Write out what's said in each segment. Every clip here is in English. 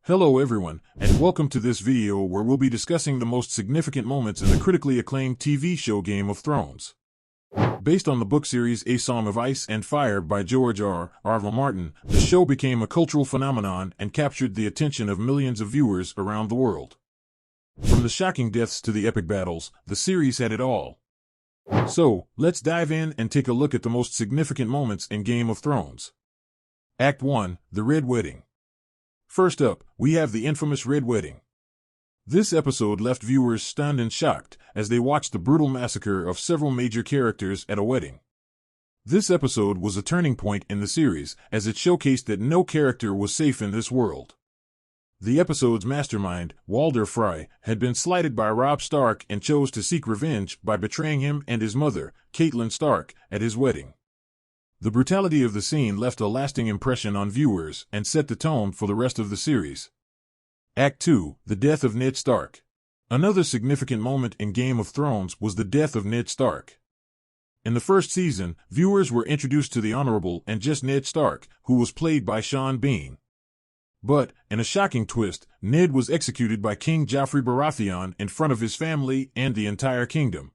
Hello everyone, and welcome to this video where we'll be discussing the most significant moments in the critically acclaimed TV show Game of Thrones. Based on the book series A Song of Ice and Fire by George R.R. Martin, the show became a cultural phenomenon and captured the attention of millions of viewers around the world. From the shocking deaths to the epic battles, the series had it all. So, let's dive in and take a look at the most significant moments in Game of Thrones. Act 1, The Red Wedding. First up, we have the infamous Red Wedding. This episode left viewers stunned and shocked as they watched the brutal massacre of several major characters at a wedding. This episode was a turning point in the series as it showcased that no character was safe in this world. The episode's mastermind, Walder Frey, had been slighted by Robb Stark and chose to seek revenge by betraying him and his mother, Catelyn Stark, at his wedding. The brutality of the scene left a lasting impression on viewers and set the tone for the rest of the series. Act 2, The Death of Ned Stark. Another significant moment in Game of Thrones was the death of Ned Stark. In the first season, viewers were introduced to the honorable and just Ned Stark, who was played by Sean Bean. But, in a shocking twist, Ned was executed by King Joffrey Baratheon in front of his family and the entire kingdom.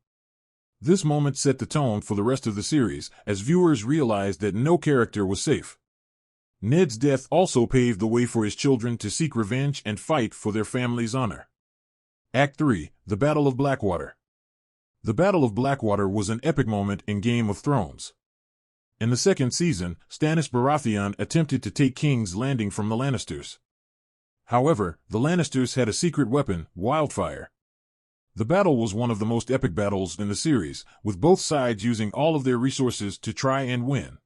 This moment set the tone for the rest of the series, as viewers realized that no character was safe. Ned's death also paved the way for his children to seek revenge and fight for their family's honor. Act 3, The Battle of Blackwater. The Battle of Blackwater was an epic moment in Game of Thrones. In the second season, Stannis Baratheon attempted to take King's Landing from the Lannisters. However, the Lannisters had a secret weapon, wildfire. The battle was one of the most epic battles in the series, with both sides using all of their resources to try and win.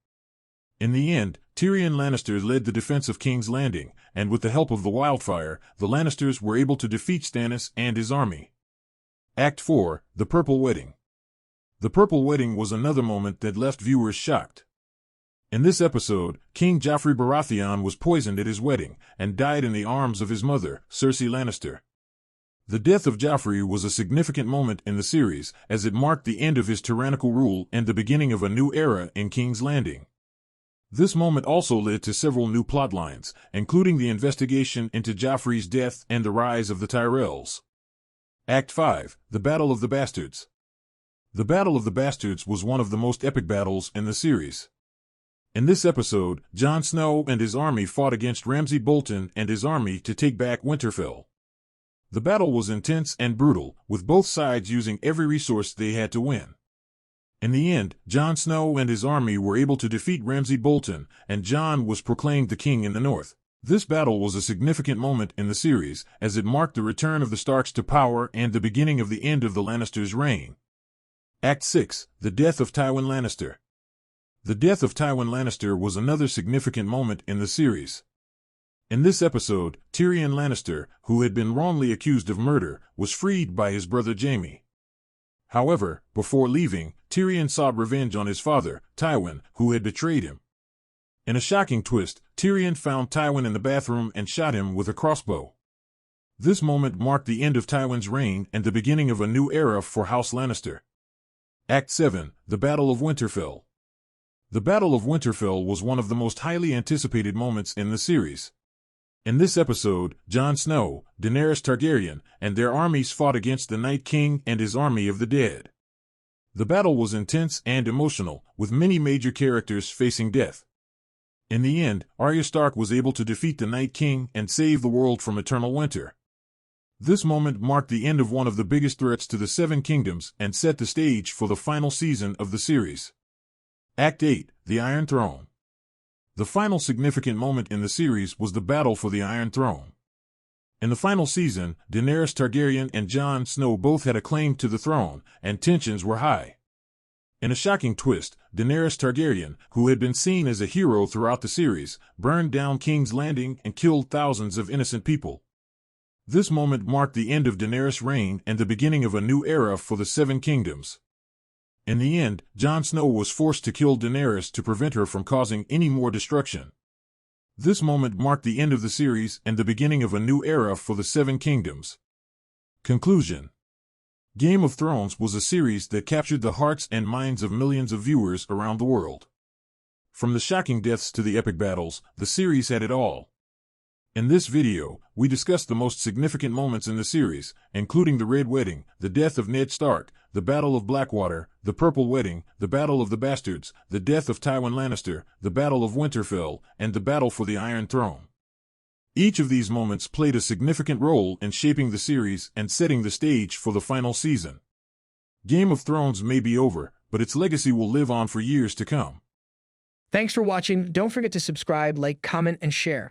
In the end, Tyrion Lannister led the defense of King's Landing, and with the help of the wildfire, the Lannisters were able to defeat Stannis and his army. Act 4, The Purple Wedding. The Purple Wedding was another moment that left viewers shocked. In this episode, King Joffrey Baratheon was poisoned at his wedding, and died in the arms of his mother, Cersei Lannister. The death of Joffrey was a significant moment in the series, as it marked the end of his tyrannical rule and the beginning of a new era in King's Landing. This moment also led to several new plotlines, including the investigation into Joffrey's death and the rise of the Tyrells. Act 5, The Battle of the Bastards. The Battle of the Bastards was one of the most epic battles in the series. In this episode, Jon Snow and his army fought against Ramsay Bolton and his army to take back Winterfell. The battle was intense and brutal, with both sides using every resource they had to win. In the end, Jon Snow and his army were able to defeat Ramsay Bolton, and Jon was proclaimed the king in the north. This battle was a significant moment in the series, as it marked the return of the Starks to power and the beginning of the end of the Lannisters' reign. Act 6, The Death of Tywin Lannister. The death of Tywin Lannister was another significant moment in the series. In this episode, Tyrion Lannister, who had been wrongly accused of murder, was freed by his brother Jaime. However, before leaving, Tyrion sought revenge on his father, Tywin, who had betrayed him. In a shocking twist, Tyrion found Tywin in the bathroom and shot him with a crossbow. This moment marked the end of Tywin's reign and the beginning of a new era for House Lannister. Act 7, The Battle of Winterfell. The Battle of Winterfell was one of the most highly anticipated moments in the series. In this episode, Jon Snow, Daenerys Targaryen, and their armies fought against the Night King and his army of the dead. The battle was intense and emotional, with many major characters facing death. In the end, Arya Stark was able to defeat the Night King and save the world from eternal winter. This moment marked the end of one of the biggest threats to the Seven Kingdoms and set the stage for the final season of the series. Act 8, The Iron Throne. The final significant moment in the series was the battle for the Iron Throne. In the final season, Daenerys Targaryen and Jon Snow both had a claim to the throne, and tensions were high. In a shocking twist, Daenerys Targaryen, who had been seen as a hero throughout the series, burned down King's Landing and killed thousands of innocent people. This moment marked the end of Daenerys' reign and the beginning of a new era for the Seven Kingdoms. In the end, Jon Snow was forced to kill Daenerys to prevent her from causing any more destruction. This moment marked the end of the series and the beginning of a new era for the Seven Kingdoms. Conclusion. Game of Thrones was a series that captured the hearts and minds of millions of viewers around the world. From the shocking deaths to the epic battles, the series had it all. In this video, we discuss the most significant moments in the series, including the Red Wedding, the death of Ned Stark, the Battle of Blackwater, the Purple Wedding, the Battle of the Bastards, the death of Tywin Lannister, the Battle of Winterfell, and the battle for the Iron Throne. Each of these moments played a significant role in shaping the series and setting the stage for the final season. Game of Thrones may be over, but its legacy will live on for years to come. Thanks for watching. Don't forget to subscribe, like, comment, and share.